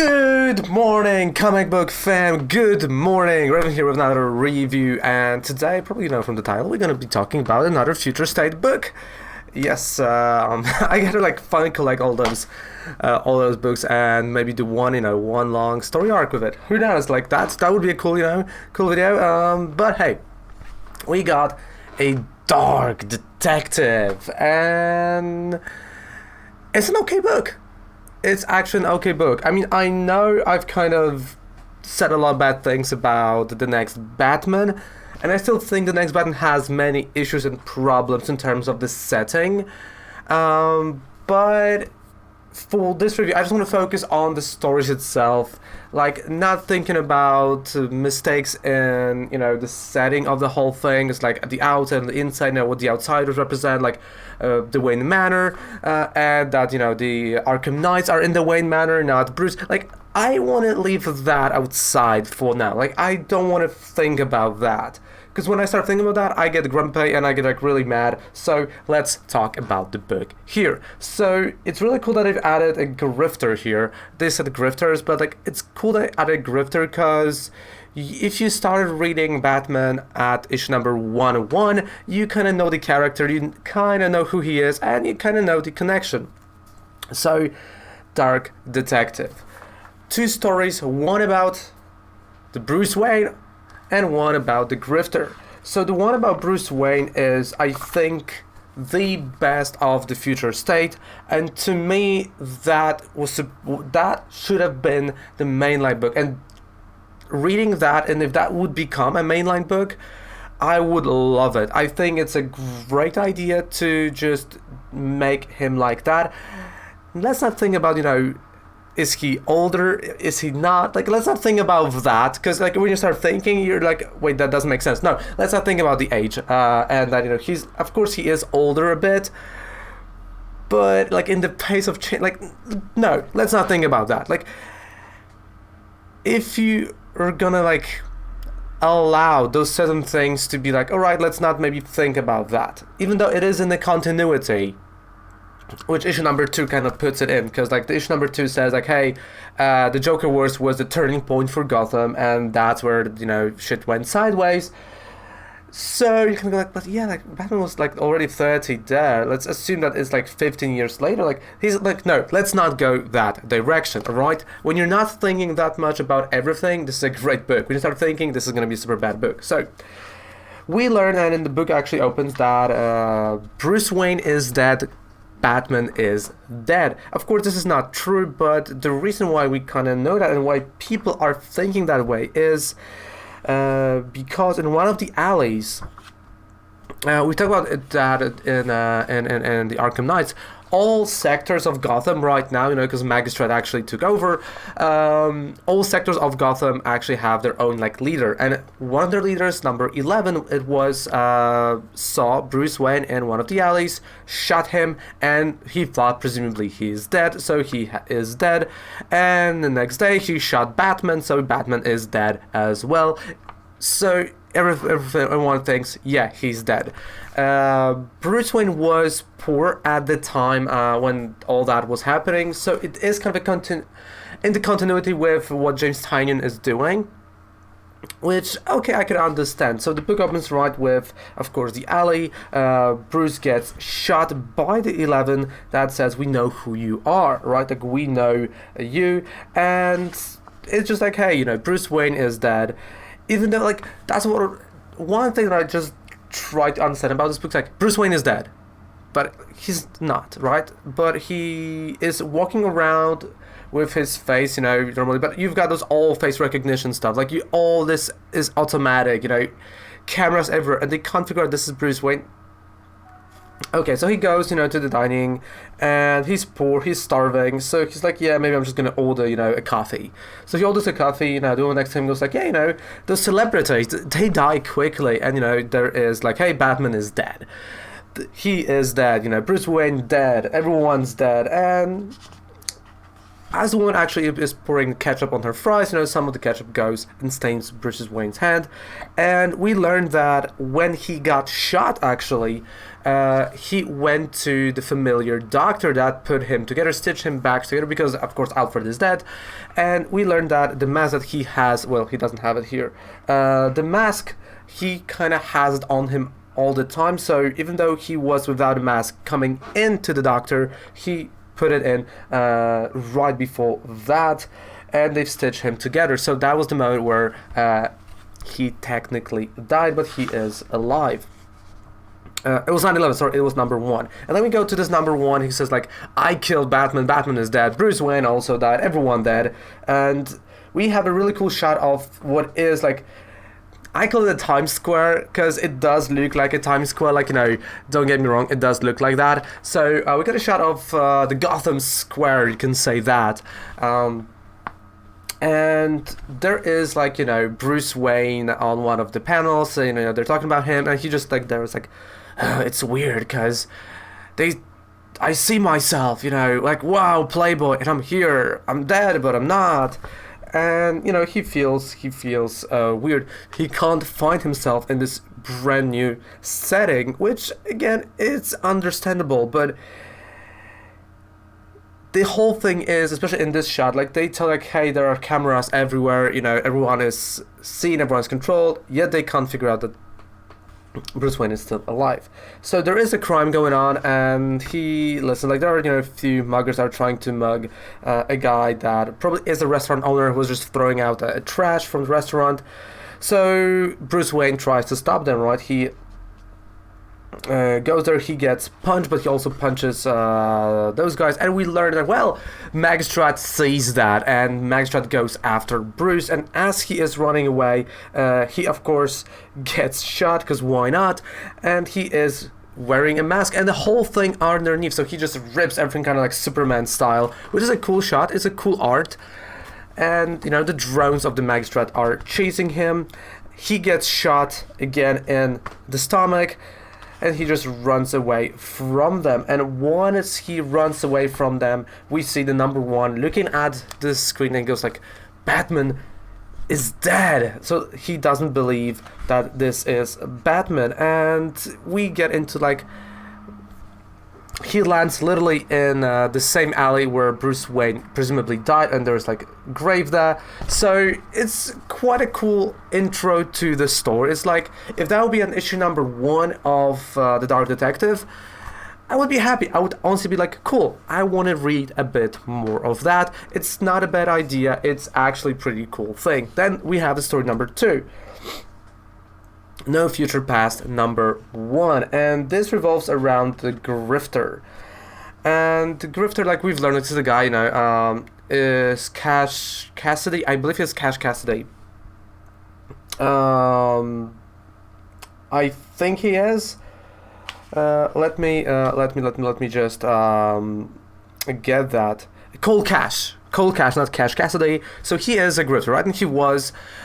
Good morning, comic book fam. Good morning. Raven here with another review, and today, probably you know from the title, we're gonna be talking about another Future State book. Yes, I gotta finally collect all those books, and maybe do one long story arc with it. Who knows? That would be a cool video. But hey, we got a dark detective, and it's an okay book. It's actually an okay book. I mean, I know I've kind of said a lot of bad things about the next Batman, and I still think the next Batman has many issues and problems in terms of the setting. But for this review, I just want to focus on the stories itself, not thinking about mistakes in the setting of the whole thing. It's like the outside and the inside, what the outsiders represent, the Wayne Manor, and that the Arkham Knights are in the Wayne Manor, not Bruce. I want to leave that outside for now. I don't want to think about that. Because when I start thinking about that, I get grumpy and I get really mad. So let's talk about the book here. So it's really cool that they've added a grifter here. They said grifters, but it's cool that they added a grifter because if you started reading Batman at issue number 101, you kind of know the character, you kind of know who he is, and you kind of know the connection. So, Dark Detective. Two stories, one about the Bruce Wayne and one about the grifter. So the one about Bruce Wayne is, I think, the best of the Future State, and to me that should have been the mainline book. And reading that, and if that would become a mainline book, I would love it. I think it's a great idea to just make him like that. Let's not think about is he older? Is he not? Let's not think about that, because when you start thinking, you're wait, that doesn't make sense. No, let's not think about the age, and that he's, of course, he is older a bit, but in the pace of change, no, let's not think about that. If you are gonna allow those certain things to be all right, let's not maybe think about that, even though it is in the continuity, which issue number 2 kind of puts it in, because the issue number 2 says hey, the Joker Wars was the turning point for Gotham, and that's where shit went sideways. So you can go but yeah, Batman was already 30 there. Let's assume that it's 15 years later. He's no, let's not go that direction. All right, when you're not thinking that much about everything, this is a great book. When you start thinking, this is going to be a super bad book. So we learn, and in the book actually opens that Bruce Wayne is dead, Batman is dead. Of course, this is not true, but the reason why we kind of know that and why people are thinking that way is because in one of the alleys, we talk about that in the Arkham Knights, all sectors of Gotham right now, because Magistrate actually took over, all sectors of Gotham actually have their own leader, and one of their leaders, number 11, it was saw Bruce Wayne in one of the alleys, shot him, and he thought presumably he is dead, so he is dead, and the next day he shot Batman, so Batman is dead as well. So everyone thinks, yeah, he's dead. Bruce Wayne was poor at the time when all that was happening, so it is kind of in the continuity with what James Tynion is doing, which, okay, I can understand. So the book opens right with, of course, the alley. Bruce gets shot by the 11 that says, we know who you are, right? We know you, and it's just hey, Bruce Wayne is dead. Even though, that's one thing that I just try to understand about this book is Bruce Wayne is dead, but he's not, right? But he is walking around with his face, normally, but you've got those all face recognition stuff, all this is automatic, cameras everywhere, and they can't figure out this is Bruce Wayne. Okay, so he goes, to the dining, and he's poor, he's starving, so he's yeah, maybe I'm just gonna order, a coffee. So he orders a coffee, the next time goes yeah, those celebrities, they die quickly, and, there is hey, Batman is dead. He is dead, Bruce Wayne dead, everyone's dead, and as the woman actually is pouring ketchup on her fries, some of the ketchup goes and stains Bruce Wayne's hand. And we learned that when he got shot, actually, he went to the familiar doctor that put him together, stitched him back together, because, of course, Alfred is dead. And we learned that the mask that he has, well, he doesn't have it here. The mask, he kind of has it on him all the time. So even though he was without a mask coming into the doctor, he put it in right before that, and they've stitched him together. So that was the moment where he technically died, but he is alive. It was 9/11, sorry, it was number 1. And then we go to this number 1, he says, like, I killed Batman, Batman is dead, Bruce Wayne also died, everyone dead. And we have a really cool shot of what is, like, I call it a Times Square, because it does look like a Times Square, like, don't get me wrong, it does look like that. So we got a shot of the Gotham Square, you can say that. And there is, like, Bruce Wayne on one of the panels, so, they're talking about him, and he just, like, there was like, it's weird, because I see myself, like, wow, Playboy, and I'm here, I'm dead, but I'm not. And, he feels weird. He can't find himself in this brand new setting, which, again, it's understandable, but the whole thing is, especially in this shot, like, they tell, like, hey, there are cameras everywhere, everyone is seen, everyone's controlled, yet they can't figure out that Bruce Wayne is still alive. So there is a crime going on, and like, there are, a few muggers that are trying to mug a guy that probably is a restaurant owner who was just throwing out trash from the restaurant. So Bruce Wayne tries to stop them, right? He goes there, he gets punched, but he also punches those guys, and we learn that, well, Magistrat sees that, and Magistrat goes after Bruce, and as he is running away, he of course gets shot, because why not, and he is wearing a mask, and the whole thing underneath, so he just rips everything kind of like Superman style, which is a cool shot, it's a cool art, and, the drones of the Magistrat are chasing him, he gets shot again in the stomach, and he just runs away from them. And once he runs away from them, we see the number 1 looking at the screen and goes like, Batman is dead. So he doesn't believe that this is Batman. And we get into, like, he lands literally in the same alley where Bruce Wayne presumably died, and there's, like, a grave there. So it's quite a cool intro to the story. It's like, if that would be an issue number 1 of The Dark Detective, I would be happy. I would honestly be like, cool, I want to read a bit more of that. It's not a bad idea. It's actually a pretty cool thing. Then we have the story number 2. No Future Past number 1, and this revolves around the Grifter. And the Grifter, like we've learned, this is a guy, is Cash Cassidy. I believe he's Cash Cassidy. I think he is. Let me just get that. Cole Cash, not Cash Cassidy. So he is a grifter, right?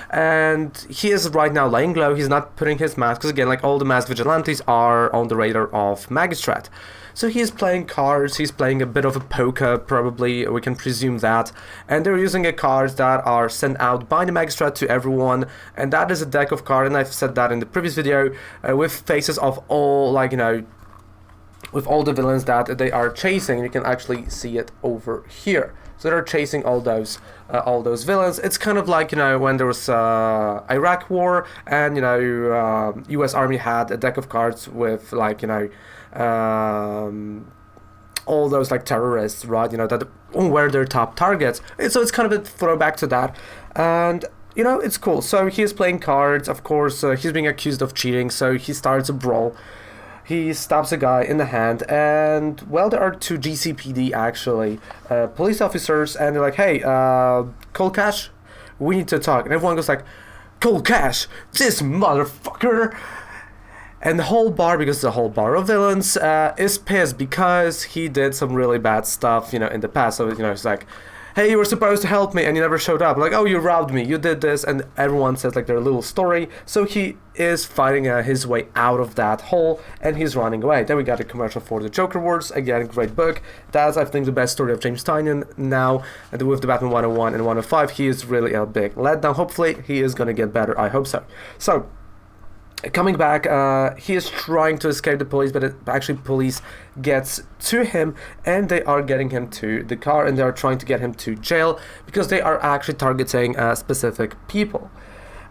And he is right now laying low. He's not putting his mask, because again, like, all the masked vigilantes are on the radar of Magistrat. So he's playing cards, he's playing a bit of a poker, probably, we can presume that. And they're using cards that are sent out by the Magistrat to everyone. And that is a deck of cards, and I've said that in the previous video, with faces of all, like, with all the villains that they are chasing. You can actually see it over here. So they're chasing all those villains. It's kind of like, when there was Iraq War, and, U.S. Army had a deck of cards with, like, all those, like, terrorists, right, that were their top targets. So it's kind of a throwback to that. And, it's cool. So he's playing cards, of course, he's being accused of cheating, so he starts a brawl. He stabs a guy in the hand, and, well, there are 2 GCPD, actually, police officers, and they're like, hey, Cole Cash, we need to talk. And everyone goes like, Cole Cash, this motherfucker! And the whole bar, because the whole bar of villains, is pissed because he did some really bad stuff, in the past. So, it's like, hey, you were supposed to help me and you never showed up. Like, oh, you robbed me, you did this, and everyone says like their little story. So he is fighting his way out of that hole, and he's running away. Then we got a commercial for the Joker Awards. Again, great book. That's, I think, the best story of James Tynion now. And with the Batman 101 and 105, he is really a big letdown. Hopefully, he is going to get better. I hope so. So, coming back, he is trying to escape the police, but actually police gets to him, and they are getting him to the car, and they are trying to get him to jail because they are actually targeting specific people.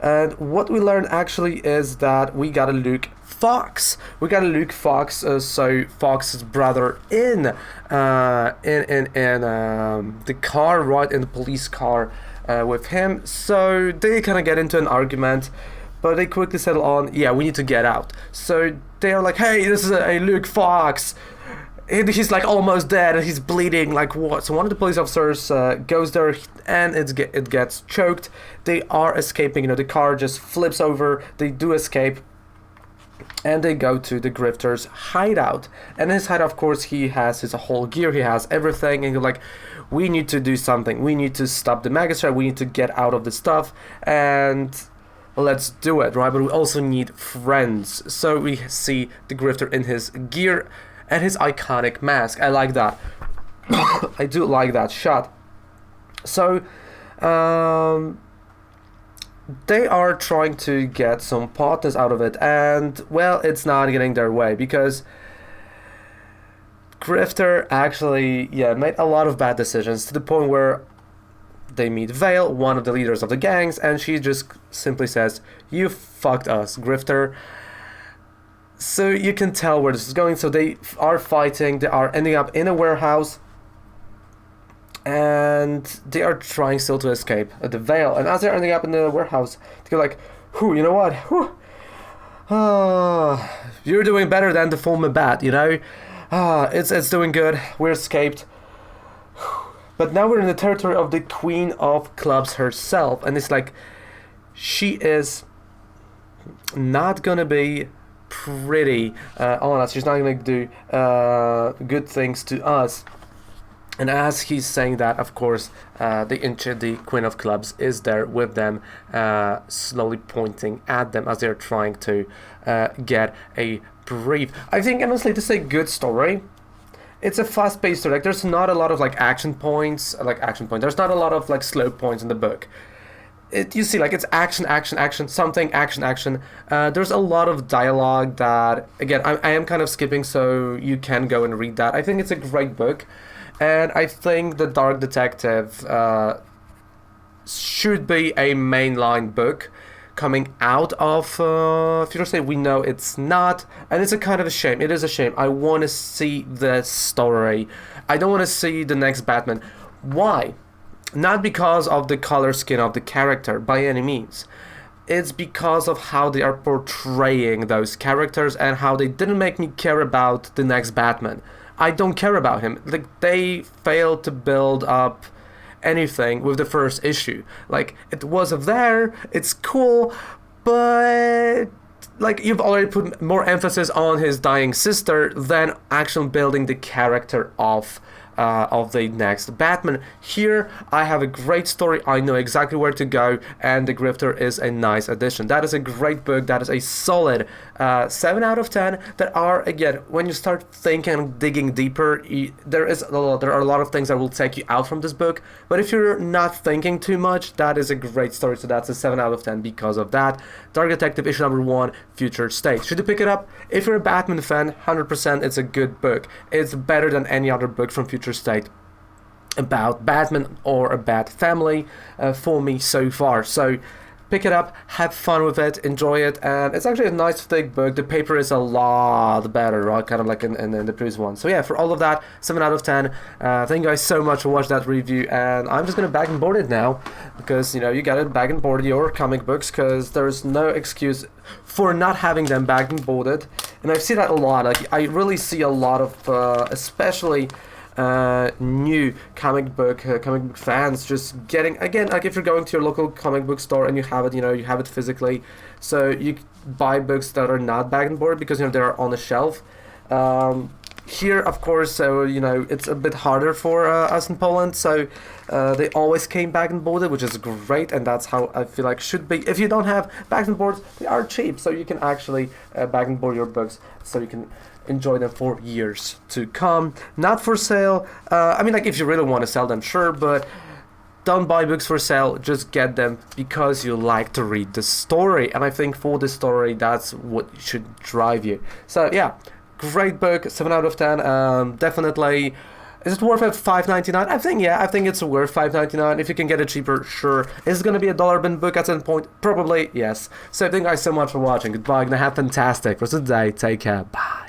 And what we learned actually is that we got a Luke Fox. So Fox's brother in the car, right in the police car with him. So they kind of get into an argument, but they quickly settle on, yeah, we need to get out. So they are like, hey, this is a Luke Fox. He's like almost dead and he's bleeding, like what? So one of the police officers goes there and it gets choked. They are escaping, the car just flips over. They do escape and they go to the grifter's hideout. And in his hideout, of course, he has his whole gear, he has everything, and you're like, we need to do something. We need to stop the magistrate, we need to get out of the stuff, and let's do it, right? But we also need friends. So we see the grifter in his gear and his iconic mask. I like that. I do like that shot. So they are trying to get some partners out of it, and well, it's not getting their way because Grifter actually made a lot of bad decisions to the point where they meet Vale, one of the leaders of the gangs, and she just simply says, you fucked us, Grifter. So you can tell where this is going. So they are fighting, they are ending up in a warehouse, and they are trying still to escape the Vale. And as they're ending up in the warehouse, they're like, you know what? You're doing better than the former Bat, it's doing good, we're escaped. But now we're in the territory of the Queen of Clubs herself, and it's like, she is not gonna be pretty on us. She's not gonna do good things to us. And as he's saying that, of course, the Queen of Clubs is there with them, slowly pointing at them as they're trying to get a brief. I think, honestly, this is a good story. It's a fast-paced story. Like, there's not a lot of action points. There's not a lot of slow points in the book. You see, it's action, something, action. There's a lot of dialogue that, again, I am kind of skipping, so you can go and read that. I think it's a great book, and I think The Dark Detective should be a mainline book coming out of Future State. We know it's not, and it's a kind of a shame. It is a shame. I want to see the story. I don't want to see the next Batman. Why? Not because of the color skin of the character, by any means. It's because of how they are portraying those characters and how they didn't make me care about the next Batman. I don't care about him. They failed to build up anything with the first issue. It was there, it's cool, but you've already put more emphasis on his dying sister than actually building the character of the next Batman. Here, I have a great story, I know exactly where to go, and The Grifter is a nice addition. That is a great book, that is a solid 7 out of 10. That are, again, when you start thinking and digging deeper, there are a lot of things that will take you out from this book, but if you're not thinking too much, that is a great story, so that's a 7 out of 10 because of that. Dark Detective, issue number 1, Future State. Should you pick it up? If you're a Batman fan, 100% it's a good book. It's better than any other book from Future State about Batman or a Bat family for me so far. So pick it up, have fun with it, enjoy it, and it's actually a nice thick book. The paper is a lot better, right? Kind of like in the previous one. So yeah, for all of that, 7 out of 10. Thank you guys so much for watching that review, and I'm just gonna bag and board it now because you gotta bag and board your comic books because there's no excuse for not having them bagged and boarded. And I see that a lot. I really see a lot of, especially new comic book fans just getting, again, if you're going to your local comic book store and you have it, you have it physically, so you buy books that are not bagged and boarded because they're on the shelf. Here, of course, it's a bit harder for us in Poland, so they always came back and boarded, which is great, and that's how I feel like should be. If you don't have back and boards, they are cheap, so you can actually back and board your books, so you can enjoy them for years to come. Not for sale. I mean, like, if you really want to sell them, sure, but don't buy books for sale. Just get them because you like to read the story, and I think for the story, that's what should drive you. So yeah, great book, 7 out of 10. Definitely. Is it worth it? $5.99? I think it's worth $5.99. If you can get it cheaper, sure. Is it gonna be a dollar bin book at some point? Probably yes. So thank you guys so much for watching. Goodbye. Gonna have fantastic rest of the day. Take care. Bye.